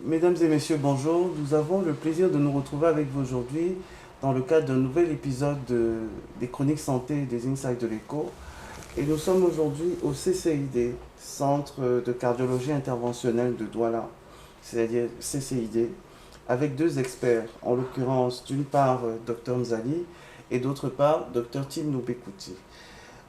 Mesdames et messieurs, bonjour. Nous avons le plaisir de nous retrouver avec vous aujourd'hui dans le cadre d'un nouvel épisode des Chroniques Santé et des Insights de l'Écho. Et nous sommes aujourd'hui au CCID, Centre de Cardiologie Interventionnelle de Douala, c'est-à-dire CCID, avec deux experts, en l'occurrence d'une part Dr Nzali et d'autre part Dr Tim Nobekouti.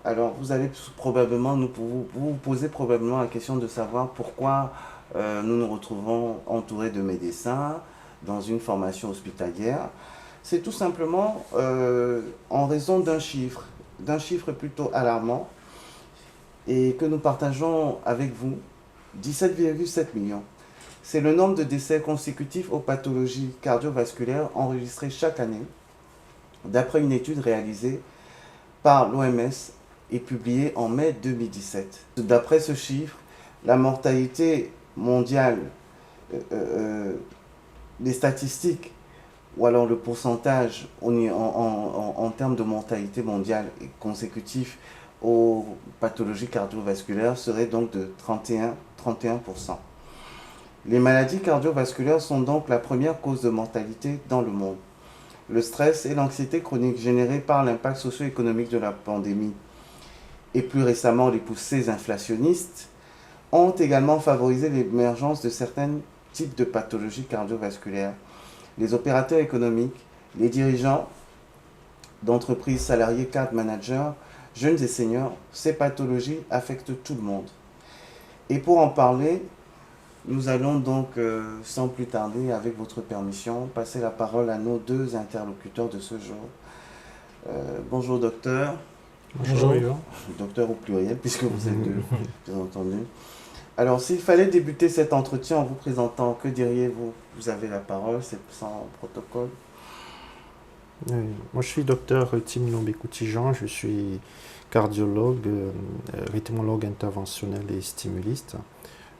Alors vous allez probablement vous poser probablement la question de savoir pourquoi nous nous retrouvons entourés de médecins dans une formation hospitalière. C'est tout simplement en raison d'un chiffre plutôt alarmant et que nous partageons avec vous, 17,7 millions. C'est le nombre de décès consécutifs aux pathologies cardiovasculaires enregistrés chaque année, d'après une étude réalisée par l'OMS et publiée en mai 2017. D'après ce chiffre, la mortalité mondiale, les statistiques, ou alors le pourcentage en termes de mortalité mondiale consécutif aux pathologies cardiovasculaires serait donc de 31%. Les maladies cardiovasculaires sont donc la première cause de mortalité dans le monde. Le stress et l'anxiété chronique générés par l'impact socio-économique de la pandémie et plus récemment les poussées inflationnistes ont également favorisé l'émergence de certains types de pathologies cardiovasculaires. Les opérateurs économiques, les dirigeants d'entreprises, salariés, cadres, managers, jeunes et seniors, ces pathologies affectent tout le monde. Et pour en parler, nous allons donc, sans plus tarder, avec votre permission, passer la parole à nos deux interlocuteurs de ce jour. Bonjour docteur. Bonjour Yvan. Docteur au pluriel, puisque vous êtes deux, bien entendu. Alors, s'il fallait débuter cet entretien en vous présentant, que diriez-vous? Vous avez la parole, c'est sans protocole. Moi, je suis docteur Tim Nobekouti Jean, je suis cardiologue, rythmologue interventionnel et stimuliste.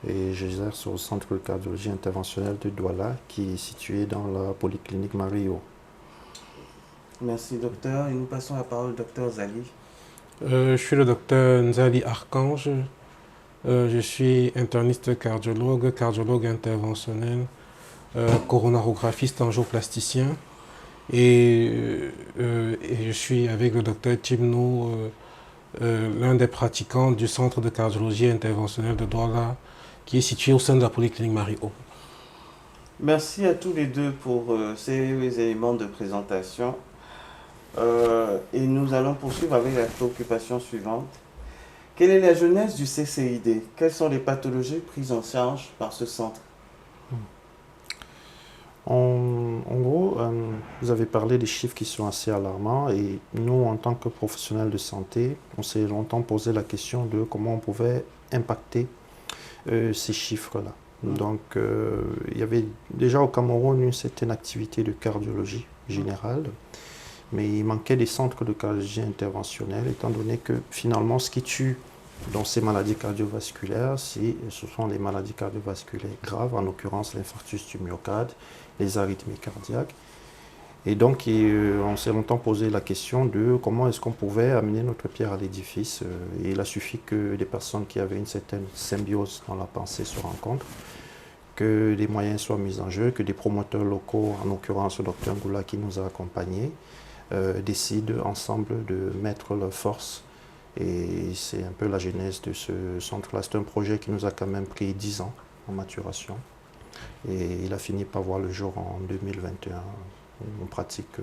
Et j'exerce au Centre de cardiologie interventionnelle de Douala, qui est situé dans la polyclinique Mario. Merci docteur. Et nous passons la parole au docteur Zali. Je suis le docteur Nzali Archange. Je suis interniste cardiologue interventionnel, coronarographiste angioplasticien. Et je suis avec le docteur Timno, l'un des pratiquants du Centre de cardiologie interventionnelle de Douala, qui est situé au sein de la polyclinique Mario. Merci à tous les deux pour ces éléments de présentation. Et nous allons poursuivre avec la préoccupation suivante. Quelle est la genèse du CCID? Quelles sont les pathologies prises en charge par ce centre? En gros, vous avez parlé des chiffres qui sont assez alarmants et nous, en tant que professionnels de santé, on s'est longtemps posé la question de comment on pouvait impacter ces chiffres-là. Donc, il y avait déjà au Cameroun une certaine activité de cardiologie générale, mais il manquait des centres de cardiologie interventionnelle, étant donné que finalement, ce qui tue dans ces maladies cardiovasculaires, ce sont les maladies cardiovasculaires graves, en l'occurrence l'infarctus du myocarde, les arythmies cardiaques. Et donc, on s'est longtemps posé la question de comment est-ce qu'on pouvait amener notre pierre à l'édifice. Et il a suffi que des personnes qui avaient une certaine symbiose dans la pensée se rencontrent, que des moyens soient mis en jeu, que des promoteurs locaux, en l'occurrence le docteur Ngoula qui nous a accompagnés, décident ensemble de mettre leurs forces. Et c'est un peu la genèse de ce centre-là. C'est un projet qui nous a quand même pris 10 ans en maturation. Et il a fini par voir le jour en 2021. On pratique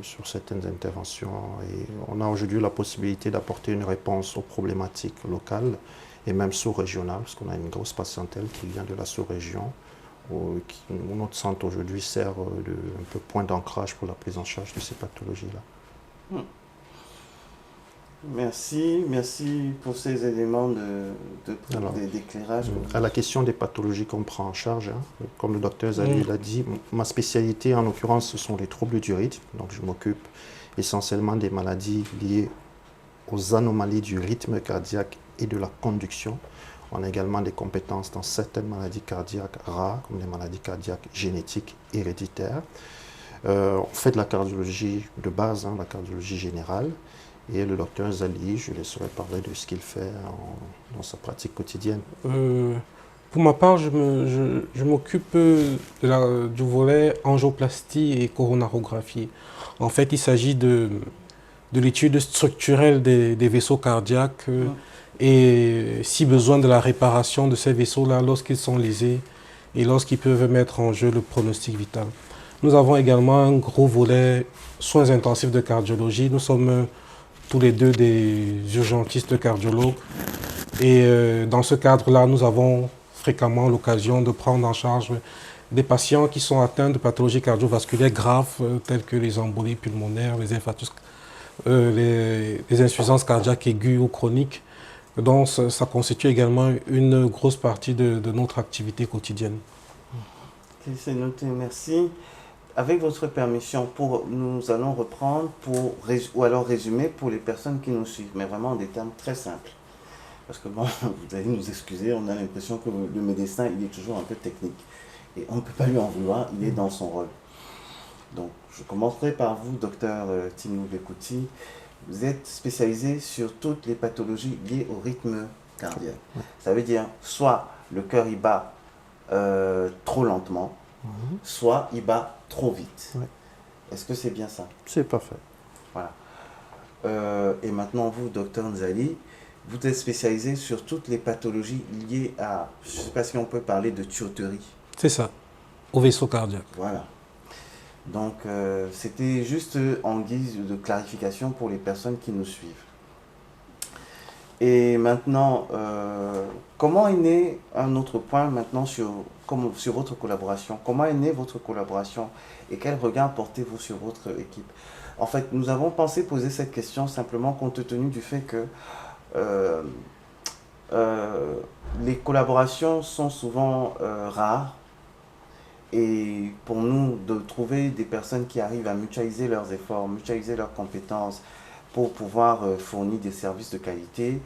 sur certaines interventions et on a aujourd'hui la possibilité d'apporter une réponse aux problématiques locales et même sous-régionales, parce qu'on a une grosse patientèle qui vient de la sous-région, où notre centre aujourd'hui sert de un peu point d'ancrage pour la prise en charge de ces pathologies-là. Merci pour ces éléments d'éclairage. À la question des pathologies qu'on prend en charge, comme le docteur Zali l'a dit, ma spécialité en l'occurrence ce sont les troubles du rythme, donc je m'occupe essentiellement des maladies liées aux anomalies du rythme cardiaque et de la conduction. On a également des compétences dans certaines maladies cardiaques rares, comme les maladies cardiaques génétiques héréditaires. On fait de la cardiologie de base, la cardiologie générale. Et le docteur Zali, je laisserai parler de ce qu'il fait dans sa pratique quotidienne. Pour ma part, je m'occupe du volet angioplastie et coronarographie. En fait, il s'agit de l'étude structurelle des vaisseaux cardiaques et, si besoin, de la réparation de ces vaisseaux-là lorsqu'ils sont lésés et lorsqu'ils peuvent mettre en jeu le pronostic vital. Nous avons également un gros volet soins intensifs de cardiologie. Nous sommes tous les deux des urgentistes cardiologues. Et dans ce cadre-là, nous avons fréquemment l'occasion de prendre en charge des patients qui sont atteints de pathologies cardiovasculaires graves, telles que les embolies pulmonaires, les infarctus, les insuffisances cardiaques aiguës ou chroniques. Donc ça constitue également une grosse partie de notre activité quotidienne. Ok, c'est noté, merci. Avec votre permission, nous allons reprendre ou alors résumer pour les personnes qui nous suivent, mais vraiment en des termes très simples. Parce que bon, vous allez nous excuser, on a l'impression que le médecin, il est toujours un peu technique. Et on ne peut pas lui en vouloir, il est dans son rôle. Donc, je commencerai par vous, docteur Timno Bekouti. Vous êtes spécialisé sur toutes les pathologies liées au rythme cardiaque. Ça veut dire, soit le cœur il bat trop lentement, soit il bat trop vite. Est-ce que c'est bien ça? C'est parfait. Voilà. Et maintenant, vous, docteur Nzali, vous êtes spécialisé sur toutes les pathologies liées à, je ne sais pas si on peut parler de tuyauterie. C'est ça, au vaisseau cardiaque. Voilà. Donc, c'était juste en guise de clarification pour les personnes qui nous suivent. Et maintenant, comment est né un autre point maintenant sur votre collaboration? Comment est née votre collaboration et quel regard portez-vous sur votre équipe? En fait, nous avons pensé poser cette question simplement compte tenu du fait que les collaborations sont souvent rares. Et pour nous, de trouver des personnes qui arrivent à mutualiser leurs efforts, mutualiser leurs compétences pour pouvoir fournir des services de qualité,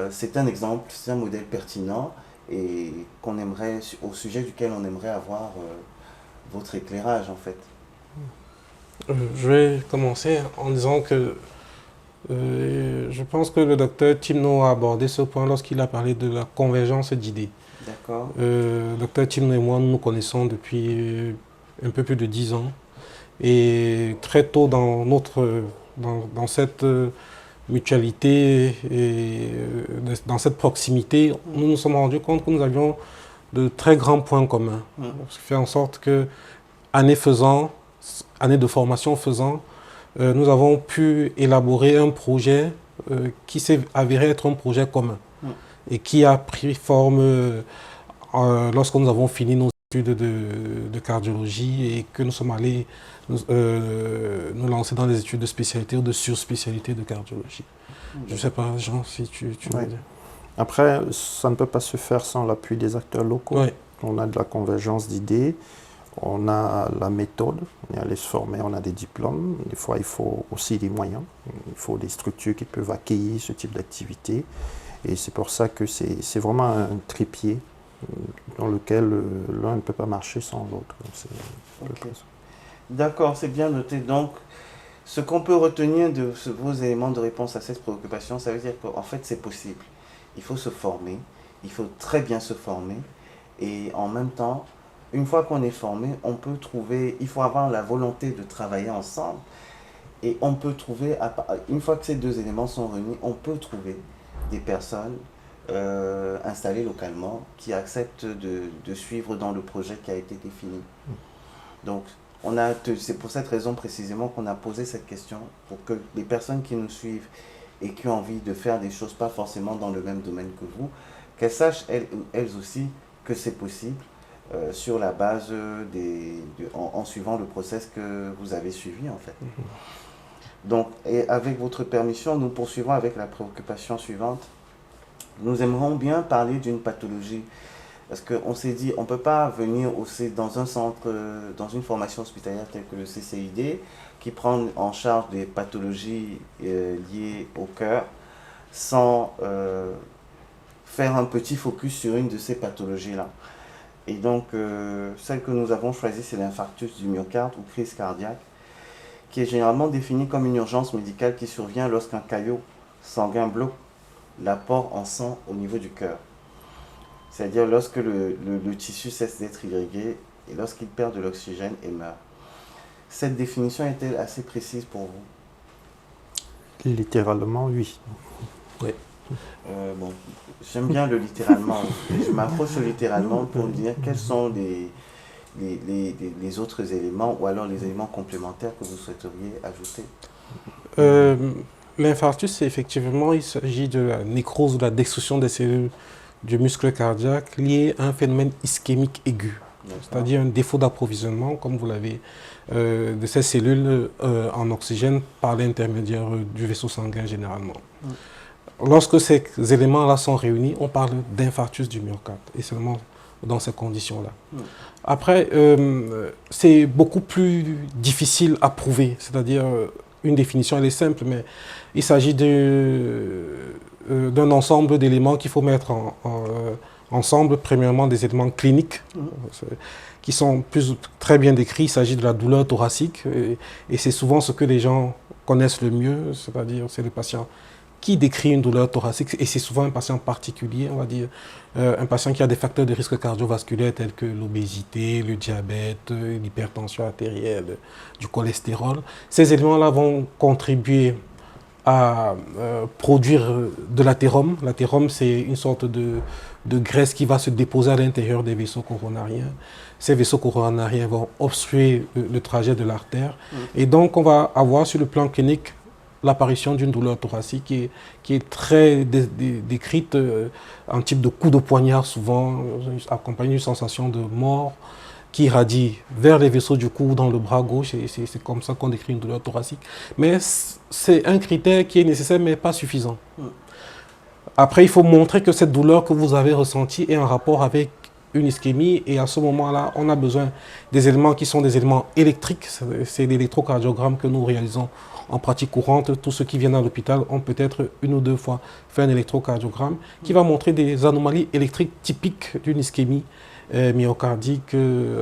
c'est un exemple, c'est un modèle pertinent et au sujet duquel on aimerait avoir votre éclairage en fait. Je vais commencer en disant que je pense que le docteur Timno a abordé ce point lorsqu'il a parlé de la convergence d'idées. D'accord. Docteur Timno et moi, nous nous connaissons depuis un peu plus de 10 ans. Et très tôt dans cette mutualité et dans cette proximité, nous nous sommes rendus compte que nous avions de très grands points communs. Ce qui fait en sorte que, année de formation faisant, nous avons pu élaborer un projet qui s'est avéré être un projet commun et qui a pris forme lorsque nous avons fini nos études de cardiologie et que nous sommes allés nous lancer dans les études de spécialité ou de surspécialité de cardiologie. Je ne sais pas, Jean, si tu veux dire. Après, ça ne peut pas se faire sans l'appui des acteurs locaux. Oui. On a de la convergence d'idées, on a la méthode, on est allé se former, on a des diplômes. Des fois, il faut aussi des moyens. Il faut des structures qui peuvent accueillir ce type d'activité. Et c'est pour ça que c'est vraiment un trépied dans lequel l'un ne peut pas marcher sans l'autre. Okay. D'accord, c'est bien noté. Donc, ce qu'on peut retenir de vos éléments de réponse à cette préoccupation, ça veut dire qu'en fait, c'est possible. Il faut se former, il faut très bien se former. Et en même temps, une fois qu'on est formé, on peut trouver, il faut avoir la volonté de travailler ensemble. Et on peut trouver, une fois que ces deux éléments sont réunis, on peut trouver des personnes installées localement qui acceptent de suivre dans le projet qui a été défini. Donc, c'est pour cette raison précisément qu'on a posé cette question, pour que les personnes qui nous suivent et qui ont envie de faire des choses pas forcément dans le même domaine que vous, qu'elles sachent elles aussi que c'est possible sur la base en suivant le process que vous avez suivi en fait. Donc, et avec votre permission, nous poursuivons avec la préoccupation suivante. Nous aimerions bien parler d'une pathologie Parce qu'on s'est dit, on ne peut pas venir aussi dans un centre, dans une formation hospitalière telle que le CCID, qui prend en charge des pathologies liées au cœur, sans faire un petit focus sur une de ces pathologies-là. Et donc, celle que nous avons choisie, c'est l'infarctus du myocarde ou crise cardiaque, qui est généralement définie comme une urgence médicale qui survient lorsqu'un caillot sanguin bloque l'apport en sang au niveau du cœur. C'est-à-dire lorsque le tissu cesse d'être irrigué et lorsqu'il perd de l'oxygène et meurt. Cette définition est-elle assez précise pour vous? Littéralement, oui. Oui. Bon, j'aime bien le littéralement. Je m'approche au littéralement pour dire quels sont les autres éléments ou alors les éléments complémentaires que vous souhaiteriez ajouter. L'infarctus, effectivement, il s'agit de la nécrose ou de la destruction des cellules du muscle cardiaque liée à un phénomène ischémique aigu, c'est-à-dire un défaut d'approvisionnement, comme vous l'avez, de ces cellules en oxygène par l'intermédiaire du vaisseau sanguin généralement. Lorsque ces éléments-là sont réunis, on parle d'infarctus du myocarde, et seulement dans ces conditions-là. Après, c'est beaucoup plus difficile à prouver, c'est-à-dire une définition, elle est simple, mais il s'agit d'un ensemble d'éléments qu'il faut mettre ensemble. Premièrement, des éléments cliniques qui sont très bien décrits. Il s'agit de la douleur thoracique et c'est souvent ce que les gens connaissent le mieux, c'est-à-dire c'est le patient qui décrit une douleur thoracique et c'est souvent un patient particulier, on va dire, un patient qui a des facteurs de risque cardiovasculaire tels que l'obésité, le diabète, l'hypertension artérielle, du cholestérol. Ces éléments-là vont contribuer à produire de l'athérome. L'athérome, c'est une sorte de graisse qui va se déposer à l'intérieur des vaisseaux coronariens. Ces vaisseaux coronariens vont obstruer le trajet de l'artère. Et donc, on va avoir sur le plan clinique l'apparition d'une douleur thoracique qui est très décrite en type de coup de poignard, souvent accompagnée d'une sensation de mort qui irradie vers les vaisseaux du cou dans le bras gauche, et c'est comme ça qu'on décrit une douleur thoracique. Mais c'est un critère qui est nécessaire, mais pas suffisant. Après, il faut montrer que cette douleur que vous avez ressentie est en rapport avec une ischémie, et à ce moment-là, on a besoin des éléments qui sont des éléments électriques. C'est l'électrocardiogramme que nous réalisons en pratique courante. Tous ceux qui viennent à l'hôpital ont peut-être une ou deux fois fait un électrocardiogramme qui va montrer des anomalies électriques typiques d'une ischémie myocardique,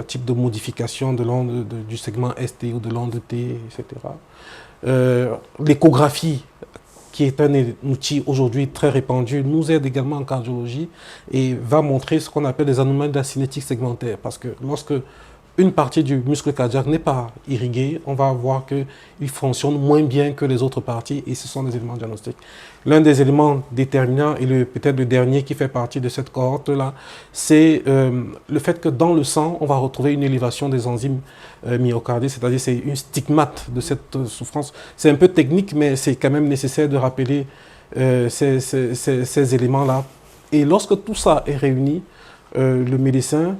type de modification de l'onde du segment ST ou de l'onde T, etc. L'échographie, qui est un outil aujourd'hui très répandu, nous aide également en cardiologie et va montrer ce qu'on appelle les anomalies de la cinétique segmentaire. Parce que lorsque une partie du muscle cardiaque n'est pas irriguée, on va voir qu'il fonctionne moins bien que les autres parties, et ce sont des éléments diagnostiques. L'un des éléments déterminants, et peut-être le dernier qui fait partie de cette cohorte-là, c'est le fait que dans le sang, on va retrouver une élévation des enzymes myocardiques, c'est-à-dire c'est une stigmate de cette souffrance. C'est un peu technique, mais c'est quand même nécessaire de rappeler ces éléments-là. Et lorsque tout ça est réuni, le médecin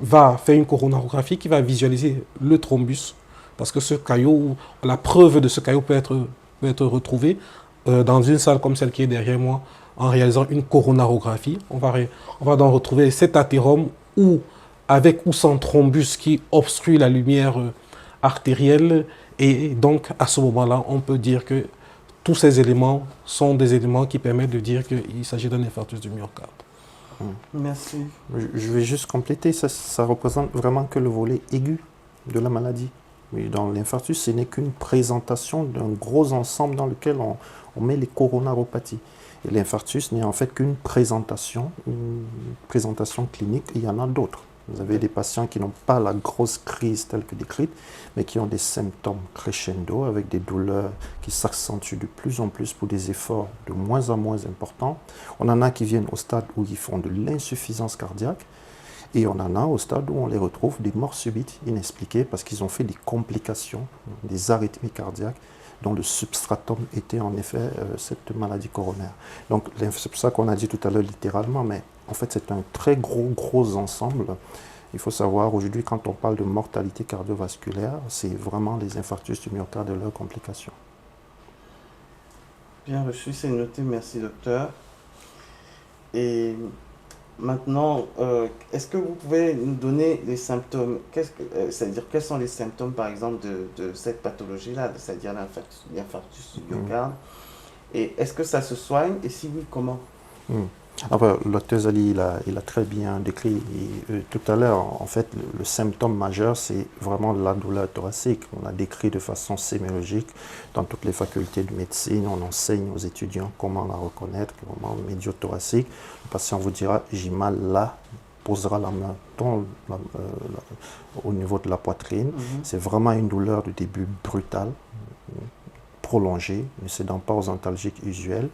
va faire une coronarographie qui va visualiser le thrombus, parce que ce caillot, la preuve de ce caillot peut être retrouvée dans une salle comme celle qui est derrière moi, en réalisant une coronarographie. On va donc retrouver cet athérome avec ou sans thrombus qui obstrue la lumière artérielle, et donc à ce moment-là, on peut dire que tous ces éléments sont des éléments qui permettent de dire qu'il s'agit d'un infarctus du myocarde. Merci. Je vais juste compléter, ça représente vraiment que le volet aigu de la maladie. Mais dans l'infarctus, ce n'est qu'une présentation d'un gros ensemble dans lequel on met les coronaropathies. Et l'infarctus n'est en fait qu'une présentation clinique, et il y en a d'autres. Vous avez des patients qui n'ont pas la grosse crise telle que décrite, mais qui ont des symptômes crescendo avec des douleurs qui s'accentuent de plus en plus pour des efforts de moins en moins importants. On en a qui viennent au stade où ils font de l'insuffisance cardiaque, et on en a au stade où on les retrouve des morts subites inexpliquées parce qu'ils ont fait des complications, des arythmies cardiaques dont le substratum était en effet cette maladie coronaire. Donc c'est pour ça qu'on a dit tout à l'heure littéralement, mais en fait c'est un très gros ensemble. Il faut savoir aujourd'hui, quand on parle de mortalité cardiovasculaire, c'est vraiment les infarctus du myocarde et leurs complications. Bien reçu, c'est noté, merci docteur. Et Maintenant, est-ce que vous pouvez nous donner les symptômes? C'est-à-dire, quels sont les symptômes, par exemple, de cette pathologie-là, c'est-à-dire l'infarctus du myocarde? Et est-ce que ça se soigne? Et si oui, comment? Enfin, le docteur Zali, il a très bien décrit tout à l'heure. En fait, le symptôme majeur, c'est vraiment la douleur thoracique. On l'a décrit de façon sémiologique dans toutes les facultés de médecine. On enseigne aux étudiants comment la reconnaître, comment médio-thoracique. Le patient vous dira, j'ai mal là, posera la main au niveau de la poitrine. C'est vraiment une douleur de début brutale, prolongée, ne cédant pas aux antalgiques usuels,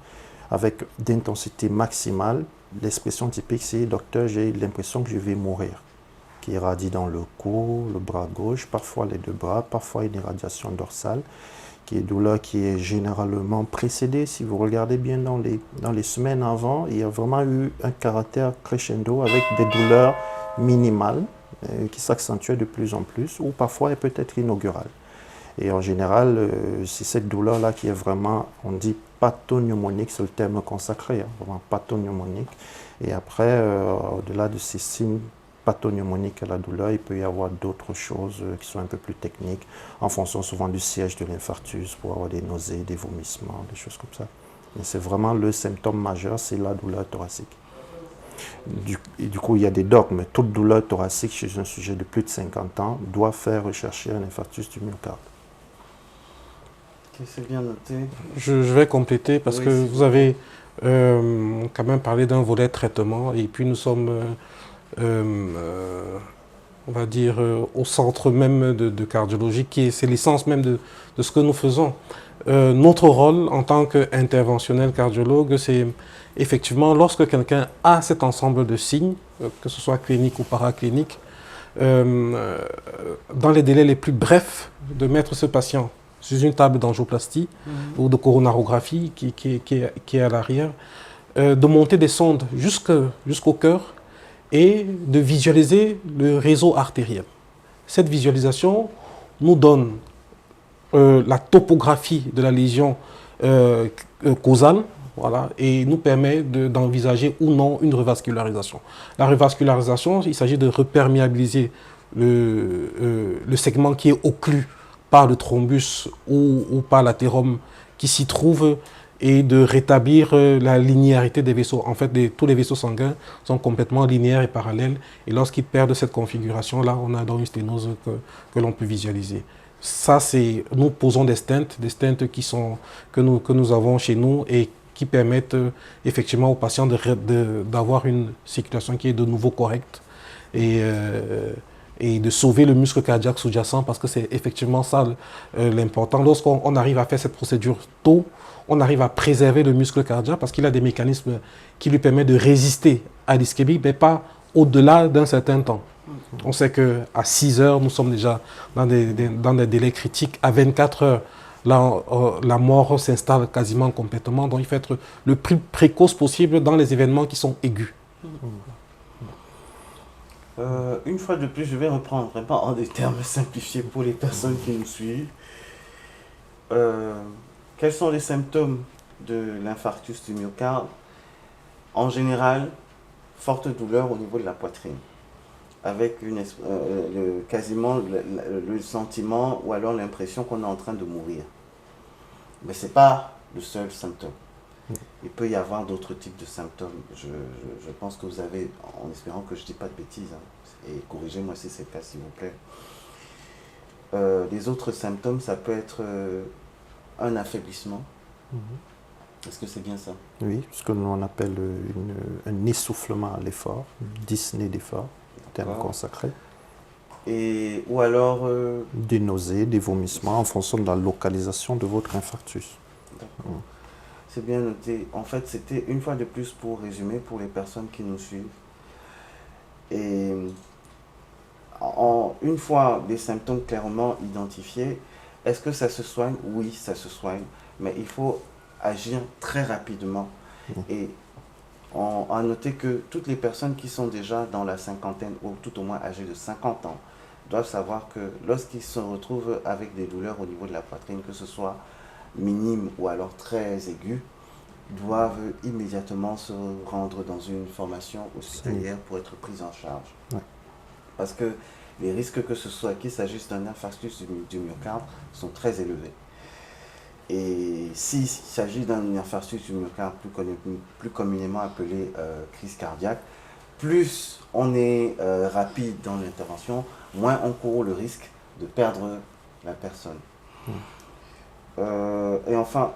avec d'intensité maximale. L'expression typique, c'est « docteur, j'ai l'impression que je vais mourir », qui irradie dans le cou, le bras gauche, parfois les deux bras, parfois une irradiation dorsale, qui est douleur qui est généralement précédée. Si vous regardez bien dans les semaines avant, il y a vraiment eu un caractère crescendo avec des douleurs minimales qui s'accentuaient de plus en plus, ou parfois elle peut être inaugurale. Et en général, c'est cette douleur-là qui est vraiment, on dit pathognomonique, c'est le terme consacré, vraiment pathognomonique. Et après, au-delà de ces signes pathognomoniques à la douleur, il peut y avoir d'autres choses qui sont un peu plus techniques, en fonction souvent du siège de l'infarctus, pour avoir des nausées, des vomissements, des choses comme ça. Mais c'est vraiment le symptôme majeur, c'est la douleur thoracique. Du coup, il y a des dogmes. Toute douleur thoracique chez un sujet de plus de 50 ans doit faire rechercher un infarctus du myocarde. C'est bien noté. Je vais compléter parce Oui, que vous avez quand même parlé d'un volet traitement et puis nous sommes, on va dire, au centre même de cardiologie, c'est l'essence même de ce que nous faisons. Notre rôle en tant qu'interventionnel cardiologue, c'est effectivement lorsque quelqu'un a cet ensemble de signes, que ce soit clinique ou paraclinique, dans les délais les plus brefs, de mettre ce patient sur une table d'angioplastie ou de coronarographie qui est à l'arrière, de monter des sondes jusqu'au cœur et de visualiser le réseau artériel. Cette visualisation nous donne la topographie de la lésion causale, voilà, et nous permet d'envisager ou non une revascularisation. La revascularisation, il s'agit de reperméabiliser le segment qui est occlu par le thrombus ou par l'athérome qui s'y trouve et de rétablir la linéarité des vaisseaux. En fait, tous les vaisseaux sanguins sont complètement linéaires et parallèles. Et lorsqu'ils perdent cette configuration-là, on a donc une sténose que l'on peut visualiser. Ça, c'est, nous posons des stents que nous avons chez nous et qui permettent effectivement aux patients d'avoir une circulation qui est de nouveau correcte et de sauver le muscle cardiaque sous-jacent, parce que c'est effectivement ça l'important. Lorsqu'on arrive à faire cette procédure tôt, on arrive à préserver le muscle cardiaque parce qu'il a des mécanismes qui lui permettent de résister à l'ischémie, mais pas au-delà d'un certain temps. On sait qu'à 6 heures, nous sommes déjà dans des délais critiques. À 24 heures, la mort s'installe quasiment complètement. Donc il faut être le plus précoce possible dans les événements qui sont aigus. Une fois de plus, je vais reprendre vraiment en des termes simplifiés pour les personnes qui nous suivent. Quels sont les symptômes de l'infarctus du myocarde? En général, forte douleur au niveau de la poitrine, avec quasiment le sentiment ou alors l'impression qu'on est en train de mourir. Mais ce n'est pas le seul symptôme. Il peut y avoir d'autres types de symptômes. Je pense que vous avez, en espérant que je ne dis pas de bêtises, et corrigez-moi si c'est le cas, s'il vous plaît. Les autres symptômes, ça peut être un affaiblissement. Est-ce que c'est bien ça? Oui, ce que nous on appelle un essoufflement à l'effort, dyspnée d'effort, terme consacré. Ou alors... des nausées, des vomissements en fonction de la localisation de votre infarctus. D'accord. C'est bien noté. En fait, c'était une fois de plus pour résumer pour les personnes qui nous suivent. Et une fois les symptômes clairement identifiés, est-ce que ça se soigne? Oui, ça se soigne. Mais il faut agir très rapidement. Et à noter que toutes les personnes qui sont déjà dans la cinquantaine, ou tout au moins âgées de 50 ans, doivent savoir que lorsqu'ils se retrouvent avec des douleurs au niveau de la poitrine, que ce soit minime ou alors très aiguë, doivent immédiatement se rendre dans une formation hospitalière pour être pris en charge. Ouais. Parce que les risques que ce soit qu'il s'agisse d'un infarctus du myocarde sont très élevés. Et s'il s'agit d'un infarctus du myocarde plus communément appelé crise cardiaque, plus on est rapide dans l'intervention, moins on court le risque de perdre la personne. Et enfin,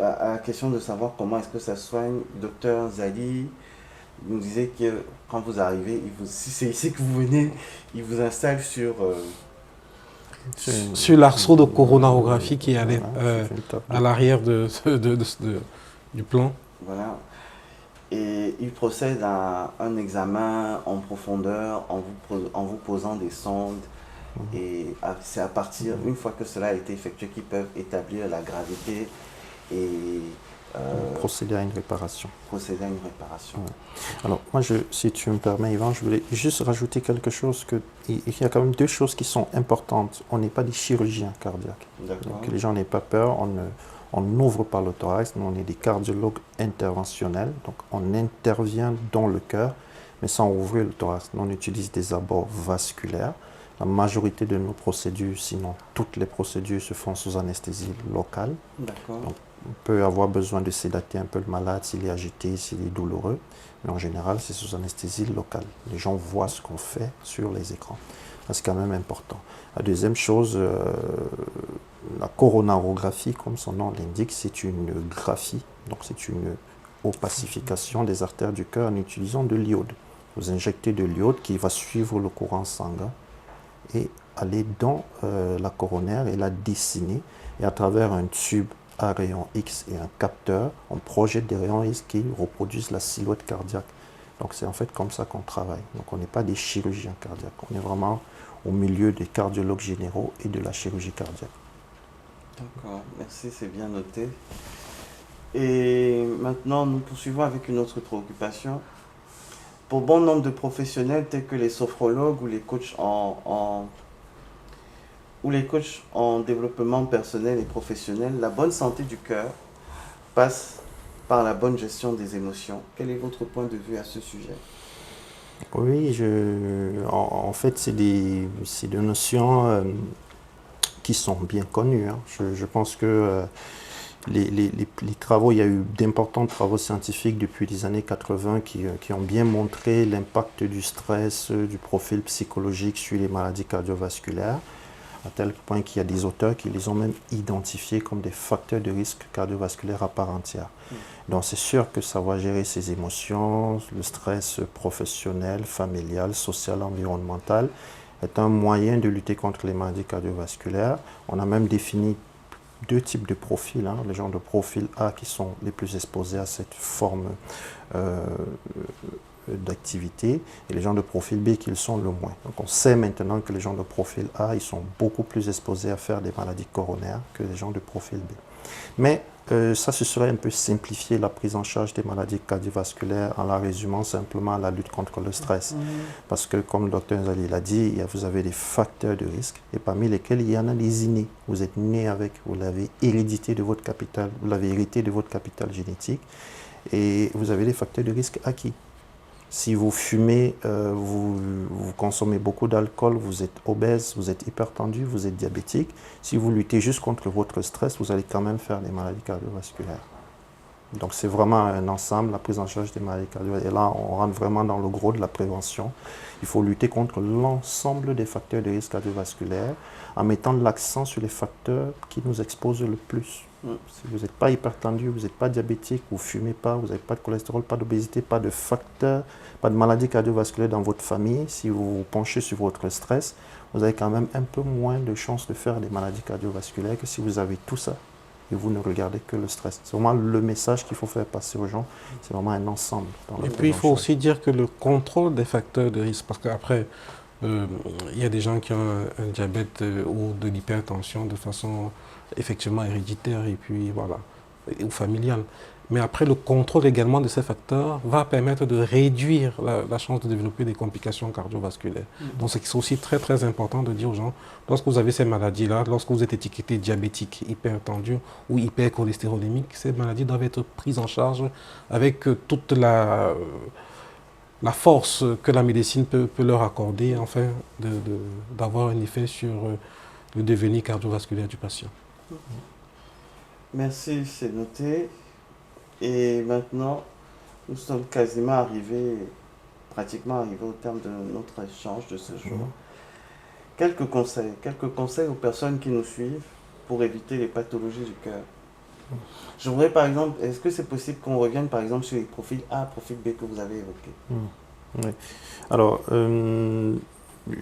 à la question de savoir comment est-ce que ça soigne, docteur Zali nous disait que quand vous arrivez, si c'est ici que vous venez, il vous installe sur l'arceau de coronarographie qui est à l'arrière du plan. Voilà. Et il procède à un examen en profondeur en vous posant des sondes. Et c'est à partir, une fois que cela a été effectué, qu'ils peuvent établir la gravité et procéder à une réparation. Procéder à une réparation. Ouais. Alors, moi, si tu me permets, Yvan, je voulais juste rajouter quelque chose. Il y a quand même deux choses qui sont importantes. On n'est pas des chirurgiens cardiaques. Donc, que les gens n'aient pas peur. On n'ouvre pas le thorax. Nous, on est des cardiologues interventionnels. Donc, on intervient dans le cœur, mais sans ouvrir le thorax. Nous, on utilise des abords vasculaires. La majorité de nos procédures, sinon toutes les procédures, se font sous anesthésie locale. D'accord. Donc, on peut avoir besoin de sédater un peu le malade s'il est agité, s'il est douloureux. Mais en général, c'est sous anesthésie locale. Les gens voient ce qu'on fait sur les écrans. C'est quand même important. La deuxième chose, la coronarographie, comme son nom l'indique, c'est une graphie. Donc, c'est une opacification des artères du cœur en utilisant de l'iode. Vous injectez de l'iode qui va suivre le courant sanguin et aller dans la coronaire et la dessiner. Et à travers un tube à rayon X et un capteur, on projette des rayons X qui reproduisent la silhouette cardiaque. Donc c'est en fait comme ça qu'on travaille. Donc on n'est pas des chirurgiens cardiaques, on est vraiment au milieu des cardiologues généraux et de la chirurgie cardiaque. D'accord, merci, c'est bien noté. Et maintenant, nous poursuivons avec une autre préoccupation. Pour bon nombre de professionnels tels que les sophrologues ou les coachs en développement personnel et professionnel, la bonne santé du cœur passe par la bonne gestion des émotions. Quel est votre point de vue à ce sujet? Oui, en fait, c'est des notions qui sont bien connues. Hein. Je pense que les travaux, il y a eu d'importants travaux scientifiques depuis les années 80 qui ont bien montré l'impact du stress, du profil psychologique sur les maladies cardiovasculaires, à tel point qu'il y a des auteurs qui les ont même identifiés comme des facteurs de risque cardiovasculaire à part entière. Donc c'est sûr que savoir gérer ses émotions, le stress professionnel, familial, social, environnemental, est un moyen de lutter contre les maladies cardiovasculaires. On a même défini deux types de profils, hein. Les gens de profil A qui sont les plus exposés à cette forme d'activité et les gens de profil B qui le sont le moins. Donc on sait maintenant que les gens de profil A, ils sont beaucoup plus exposés à faire des maladies coronaires que les gens de profil B. Mais ça, ce serait un peu simplifier la prise en charge des maladies cardiovasculaires en la résumant simplement à la lutte contre le stress. Parce que, comme le docteur Nzali l'a dit, vous avez des facteurs de risque et parmi lesquels il y en a des innés. Vous êtes né avec, vous l'avez hérité de votre capital, vous l'avez hérité de votre capital génétique et vous avez des facteurs de risque acquis. Si vous fumez, vous consommez beaucoup d'alcool, vous êtes obèse, vous êtes hypertendu, vous êtes diabétique. Si vous luttez juste contre votre stress, vous allez quand même faire des maladies cardiovasculaires. Donc c'est vraiment un ensemble, la prise en charge des maladies cardiovasculaires. Et là, on rentre vraiment dans le gros de la prévention. Il faut lutter contre l'ensemble des facteurs de risque cardiovasculaire en mettant l'accent sur les facteurs qui nous exposent le plus. Si vous n'êtes pas hypertendu, vous n'êtes pas diabétique, vous ne fumez pas, vous n'avez pas de cholestérol, pas d'obésité, pas de facteurs, pas de maladie cardiovasculaire dans votre famille, si vous vous penchez sur votre stress, vous avez quand même un peu moins de chances de faire des maladies cardiovasculaires que si vous avez tout ça et vous ne regardez que le stress. C'est vraiment le message qu'il faut faire passer aux gens, c'est vraiment un ensemble. Et puis il faut aussi dire que le contrôle des facteurs de risque, parce qu'après, il y a des gens qui ont un diabète ou de l'hypertension de façon effectivement héréditaire et puis voilà, ou familiale. Mais après, le contrôle également de ces facteurs va permettre de réduire la chance de développer des complications cardiovasculaires. Donc, c'est aussi très, très important de dire aux gens, lorsque vous avez ces maladies-là, lorsque vous êtes étiqueté diabétique, hypertendu ou hypercholestérolémique, ces maladies doivent être prises en charge avec toute la force que la médecine peut leur accorder, afin d'avoir un effet sur le devenir cardiovasculaire du patient. Merci, c'est noté. Et maintenant, nous sommes quasiment pratiquement arrivés au terme de notre échange de ce jour. Quelques conseils aux personnes qui nous suivent pour éviter les pathologies du cœur. Je voudrais par exemple, est-ce que c'est possible qu'on revienne par exemple sur les profils A, profil B que vous avez évoqués? Oui. Alors,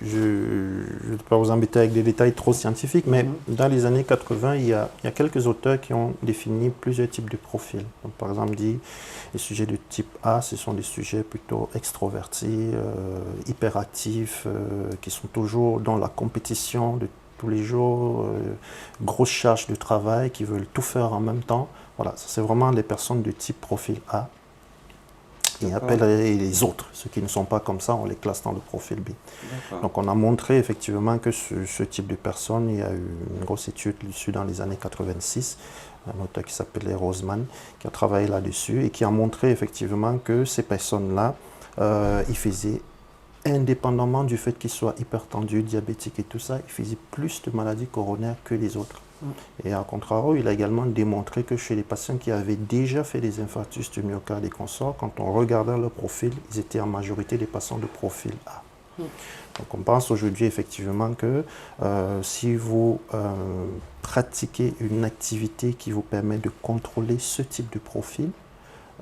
je ne vais pas vous embêter avec des détails trop scientifiques, mais dans les années 80, il y a quelques auteurs qui ont défini plusieurs types de profils. Donc, par exemple, dit les sujets de type A, ce sont des sujets plutôt extrovertis, hyperactifs, qui sont toujours dans la compétition de tous les jours, grosse charge de travail, qui veulent tout faire en même temps. Voilà, c'est vraiment les personnes de type profil A. Et appelle les autres, ceux qui ne sont pas comme ça, on les classe dans le profil B. Donc on a montré effectivement que ce type de personnes, il y a eu une grosse étude dessus dans les années 86, un auteur qui s'appelait Roseman, qui a travaillé là-dessus et qui a montré effectivement que ces personnes-là, ils faisaient, indépendamment du fait qu'ils soient hypertendus, diabétiques et tout ça, ils faisaient plus de maladies coronaires que les autres. Et à contrario, il a également démontré que chez les patients qui avaient déjà fait des infarctus du myocarde et consorts, quand on regardait leur profil, ils étaient en majorité des patients de profil A. Donc on pense aujourd'hui effectivement que si vous pratiquez une activité qui vous permet de contrôler ce type de profil,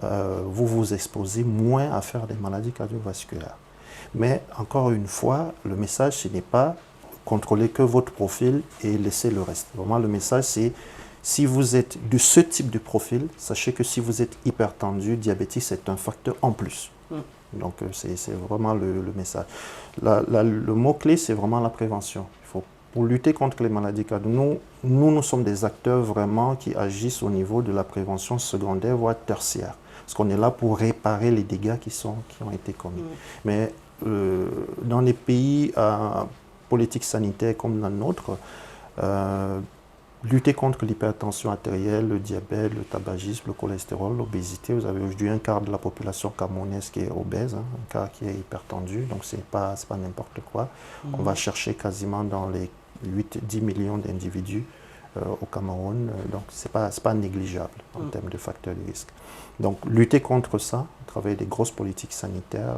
vous vous exposez moins à faire des maladies cardiovasculaires. Mais encore une fois, le message, ce n'est pas contrôlez que votre profil et laissez le reste. Vraiment, le message, c'est si vous êtes de ce type de profil, sachez que si vous êtes hypertendu, diabétique, c'est un facteur en plus. Donc, c'est vraiment le message. Le mot-clé, c'est vraiment la prévention. Pour lutter contre les maladies cardiovasculaires, nous sommes des acteurs vraiment qui agissent au niveau de la prévention secondaire, voire tertiaire. Parce qu'on est là pour réparer les dégâts qui ont été commis. Mais dans les pays politique sanitaire comme la nôtre, lutter contre l'hypertension artérielle, le diabète, le tabagisme, le cholestérol, l'obésité. Vous avez aujourd'hui un quart de la population camerounaise qui est obèse, un quart qui est hypertendu, donc ce n'est pas n'importe quoi. On va chercher quasiment dans les 8-10 millions d'individus au Cameroun, donc ce n'est pas négligeable en termes de facteurs de risque. Donc lutter contre ça, à travers des grosses politiques sanitaires,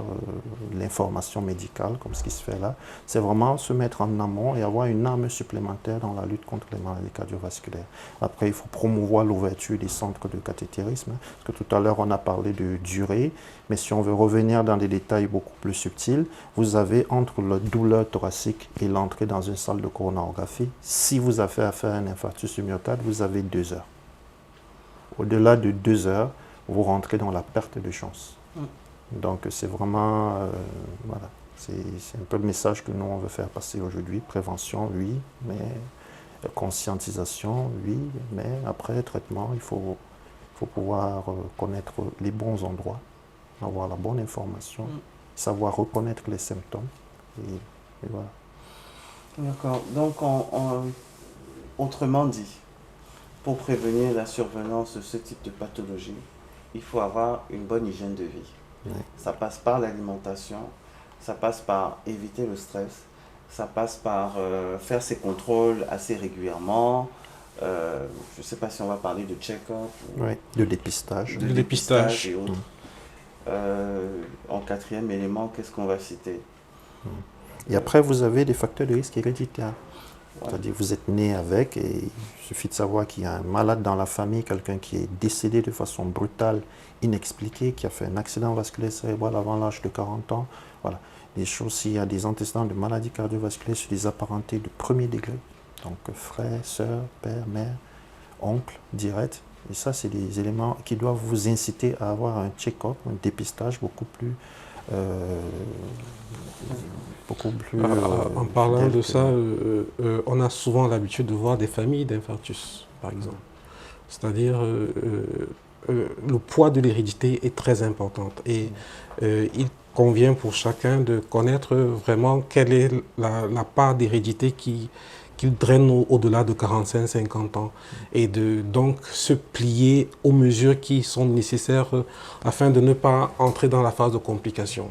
l'information médicale, comme ce qui se fait là, c'est vraiment se mettre en amont et avoir une arme supplémentaire dans la lutte contre les maladies cardiovasculaires. Après, il faut promouvoir l'ouverture des centres de cathétérisme, parce que tout à l'heure on a parlé de durée, mais si on veut revenir dans des détails beaucoup plus subtils, vous avez entre la douleur thoracique et l'entrée dans une salle de coronarographie, si vous avez affaire à un infarctus du myocarde, vous avez 2 heures. Au-delà de 2 heures, vous rentrez dans la perte de chance. Donc c'est vraiment, voilà, c'est un peu le message que nous on veut faire passer aujourd'hui. Prévention, oui, mais conscientisation, oui, mais après traitement, il faut pouvoir connaître les bons endroits, avoir la bonne information, savoir reconnaître les symptômes, et voilà. D'accord, donc autrement dit, pour prévenir la survenance de ce type de pathologie, il faut avoir une bonne hygiène de vie. Ça passe par l'alimentation, ça passe par éviter le stress, ça passe par faire ses contrôles assez régulièrement. Je ne sais pas si on va parler de check-up. De dépistage. De dépistage et autres. En quatrième élément, qu'est-ce qu'on va citer? Et après, vous avez des facteurs de risque héréditaires. C'est-à-dire que vous êtes né avec, et il suffit de savoir qu'il y a un malade dans la famille, quelqu'un qui est décédé de façon brutale, inexpliquée, qui a fait un accident vasculaire cérébral avant l'âge de 40 ans. Voilà. Des choses, s'il y a des antécédents de maladies cardiovasculaires sur des apparentés de premier degré, donc frère, sœur, père, mère, oncle, direct. Et ça, c'est des éléments qui doivent vous inciter à avoir un check-up, un dépistage beaucoup plus... en parlant de ça, on a souvent l'habitude de voir des familles d'infarctus, par exemple. C'est-à-dire le poids de l'hérédité est très important. Et il convient pour chacun de connaître vraiment quelle est la part d'hérédité qu'il draine au-delà de 45-50 ans. Et de donc se plier aux mesures qui sont nécessaires afin de ne pas entrer dans la phase de complication.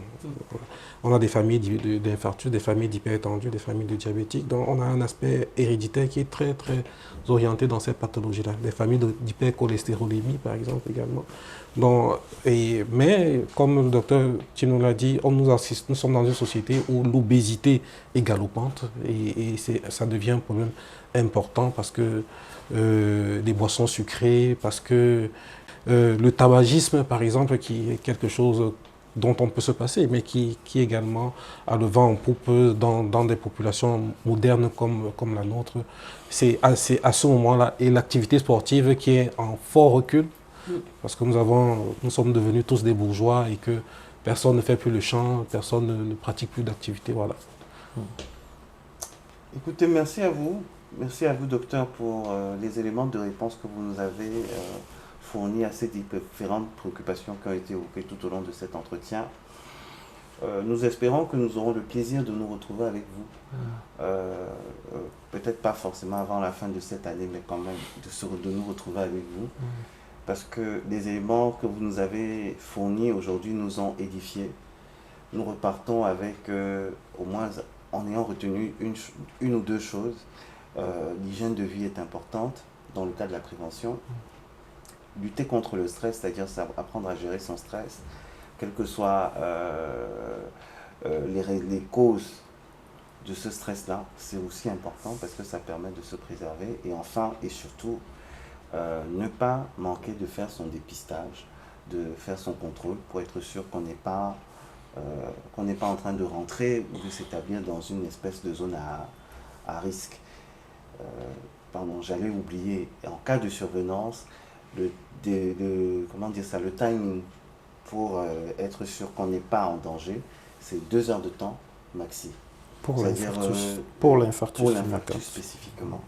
On a des familles d'infarctus, des familles d'hypertendus, des familles de diabétiques. Donc on a un aspect héréditaire qui est très, très orienté dans cette pathologie-là. Des familles d'hypercholestérolémie, par exemple, également. Donc, mais, comme le docteur Tino l'a dit, nous sommes dans une société où l'obésité est galopante et ça devient un problème important parce que les boissons sucrées, parce que le tabagisme, par exemple, qui est quelque chose dont on peut se passer, mais qui également a le vent en poupe dans des populations modernes comme la nôtre. C'est à ce moment-là, et l'activité sportive qui est en fort recul, parce que nous sommes devenus tous des bourgeois et que personne ne fait plus le chant, personne ne pratique plus d'activité. Voilà. Écoutez, merci à vous. Merci à vous, docteur, pour les éléments de réponse que vous nous avez fournis à ces différentes préoccupations qui ont été évoquées tout au long de cet entretien. Nous espérons que nous aurons le plaisir de nous retrouver avec vous. Peut-être pas forcément avant la fin de cette année, mais quand même de nous retrouver avec vous. Parce que les éléments que vous nous avez fournis aujourd'hui nous ont édifiés. Nous repartons avec, au moins en ayant retenu une ou deux choses. L'hygiène de vie est importante dans le cas de la prévention. Lutter contre le stress, c'est-à-dire apprendre à gérer son stress, quelles que soient les causes de ce stress-là, c'est aussi important parce que ça permet de se préserver. Et enfin, et surtout, ne pas manquer de faire son dépistage, de faire son contrôle pour être sûr qu'on n'est pas en train de rentrer ou de s'établir dans une espèce de zone à risque. J'avais oublié, en cas de survenance, le timing pour être sûr qu'on n'est pas en danger, c'est 2 heures de temps maxi. Pour l'infarctus spécifiquement.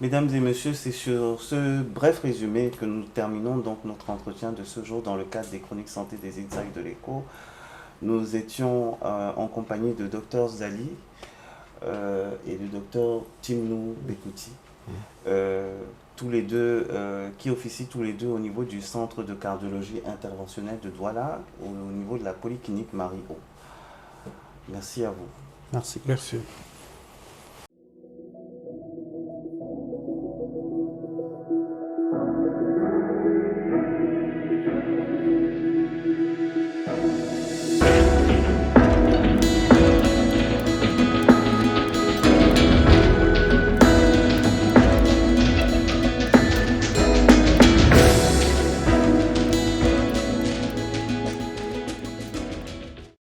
Mesdames et messieurs, c'est sur ce bref résumé que nous terminons donc notre entretien de ce jour dans le cadre des chroniques santé des Insights de l'Écho. Nous étions en compagnie de Dr Zali et du Dr Timnou Bekouti, tous les deux, qui officient tous les deux au niveau du centre de cardiologie interventionnelle de Douala, au niveau de la polyclinique Marie-O. Merci à vous. Merci. Merci.